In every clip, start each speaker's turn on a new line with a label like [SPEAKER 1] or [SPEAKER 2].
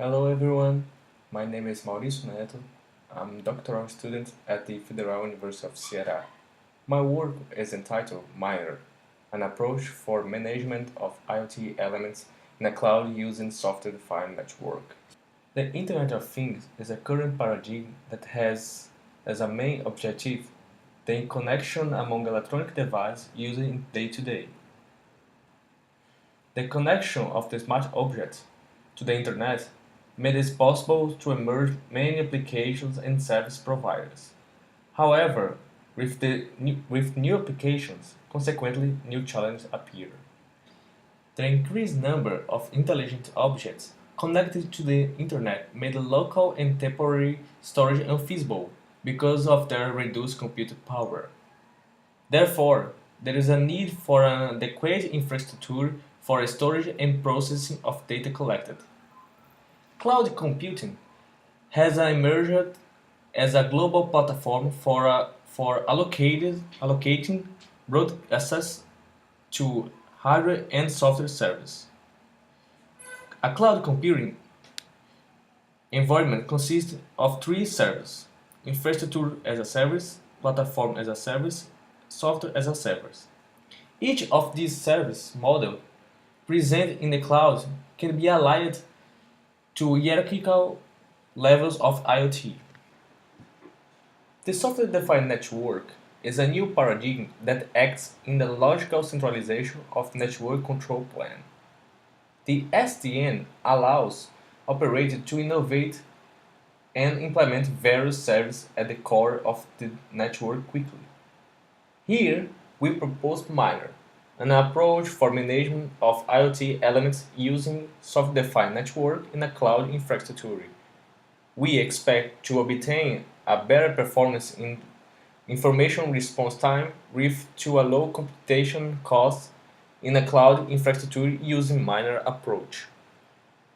[SPEAKER 1] Hello everyone, my name is Maurício Neto. I'm a doctoral student at the Federal University of Ceará. My work is entitled Miner, an approach for management of IoT elements in a cloud using software-defined network. The Internet of Things is a current paradigm that has as a main objective the connection among electronic devices used in day-to-day. The connection of the smart objects to the Internet made it possible to emerge many applications and service providers. However, with new applications, consequently new challenges appear. The increased number of intelligent objects connected to the Internet made local and temporary storage unfeasible because of their reduced computing power. Therefore, there is a need for an adequate infrastructure for storage and processing of data collected. Cloud computing has emerged as a global platform for allocating broad access to hardware and software service. A cloud computing environment consists of three servers: infrastructure as a service, platform as a service, software as a service. Each of these service models present in the cloud can be aligned to hierarchical levels of IoT. The software-defined network is a new paradigm that acts in the logical centralization of network control plane. The SDN allows operators to innovate and implement various services at the core of the network quickly. Here, we propose Miner, an approach for management of IoT elements using software-defined network in a cloud infrastructure. We expect to obtain a better performance in information response time with to a low computation cost in a cloud infrastructure using Miner approach.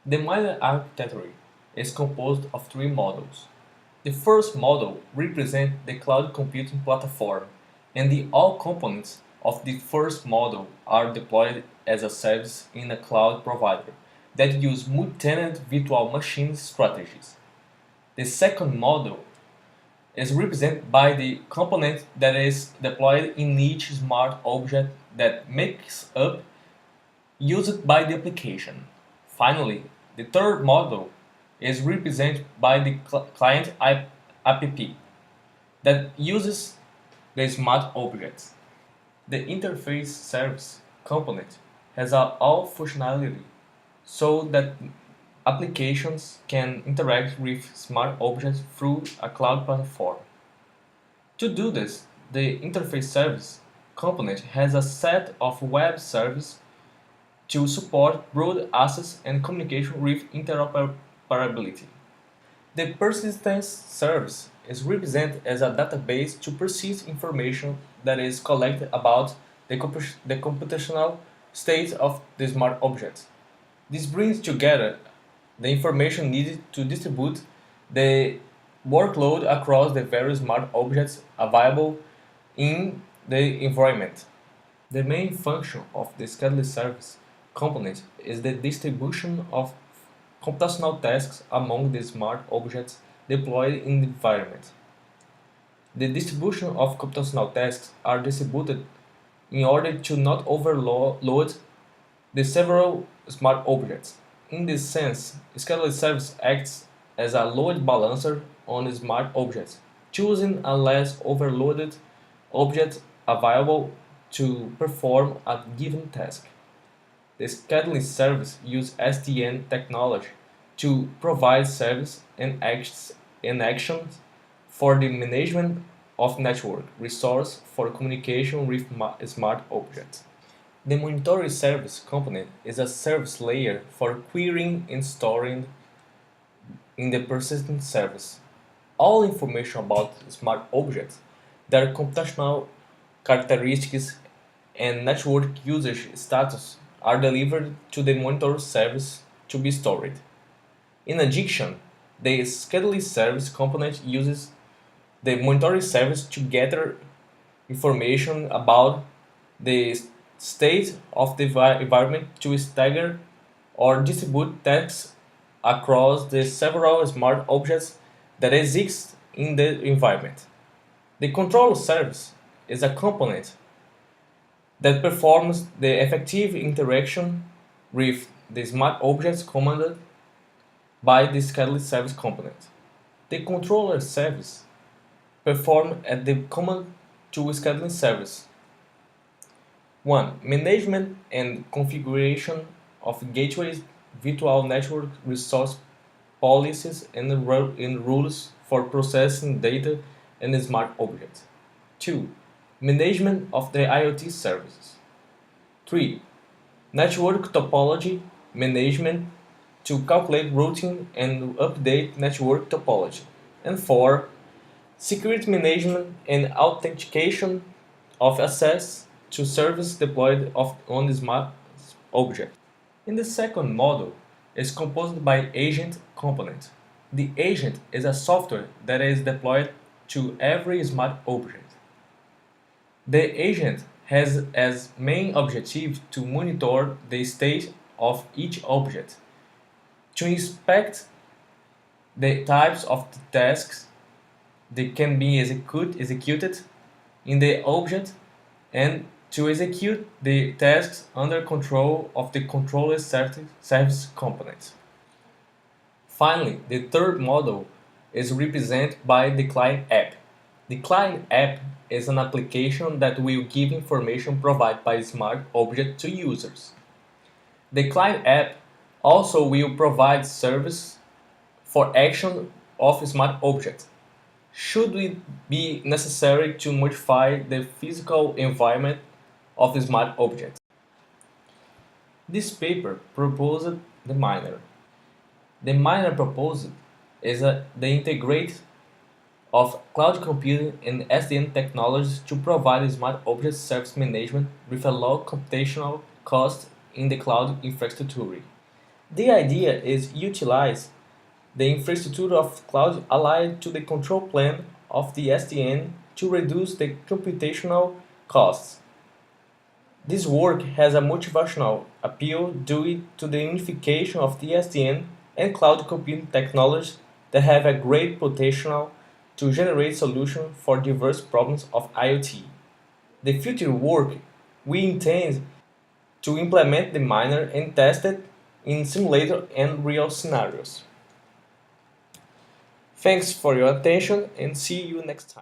[SPEAKER 1] The Miner architecture is composed of three models. The first model represents the cloud computing platform, and all components of the first model are deployed as a service in a cloud provider that use multi-tenant virtual machine strategies. The second model is represented by the component that is deployed in each smart object that makes up used by the application. Finally, the third model is represented by the client app that uses the smart objects. The interface service component has all functionality so that applications can interact with smart objects through a cloud platform. To do this, the interface service component has a set of web services to support broad access and communication with interoperability. The persistence service is represented as a database to persist information that is collected about the computational state of the smart object. This brings together the information needed to distribute the workload across the various smart objects available in the environment. The main function of the scheduling service component is the distribution of computational tasks among the smart objects deployed in the environment. The distribution of computational tasks are distributed in order to not overload the several smart objects. In this sense, scheduling service acts as a load balancer on smart objects, choosing a less overloaded object available to perform a given task. The scheduling service uses SDN technology to provide service and actions for the management of network resource for communication with smart objects. The monitoring service component is a service layer for querying and storing in the persistent service all information about smart objects, their computational characteristics, and network usage status are delivered to the monitor service to be stored. In addition, the scheduling service component uses the monitoring service to gather information about the state of the environment to stagger or distribute tasks across the several smart objects that exist in the environment. The control service is a component that performs the effective interaction with the smart objects commanded by the scheduling service component. The controller service performs at the command to scheduling service. 1. Management and configuration of gateways, virtual network resource policies, and rules for processing data and smart objects. 2. Management of the IoT services. 3. Network topology management to calculate routing and update network topology. And 4. Security management and authentication of access to service deployed on smart object. In the second model, is composed by agent component. The agent is a software that is deployed to every smart object. The agent has as main objective to monitor the state of each object, to inspect the types of the tasks that can be executed in the object, and to execute the tasks under control of the controller service component. Finally, the third model is represented by the client app. The client app is an application that will give information provided by smart object to users. The client app also will provide service for action of smart objects, should it be necessary to modify the physical environment of smart objects. This paper proposed the miner. The miner proposed is the integrate of cloud computing and SDN technologies to provide smart object service management with a low computational cost in the cloud infrastructure. The idea is utilize the infrastructure of cloud allied to the control plane of the SDN to reduce the computational costs. This work has a motivational appeal due to the unification of the SDN and cloud computing technologies that have a great potential to generate solutions for diverse problems of IoT. The future work we intend to implement the miner and test it in simulator and real scenarios. Thanks for your attention and see you next time.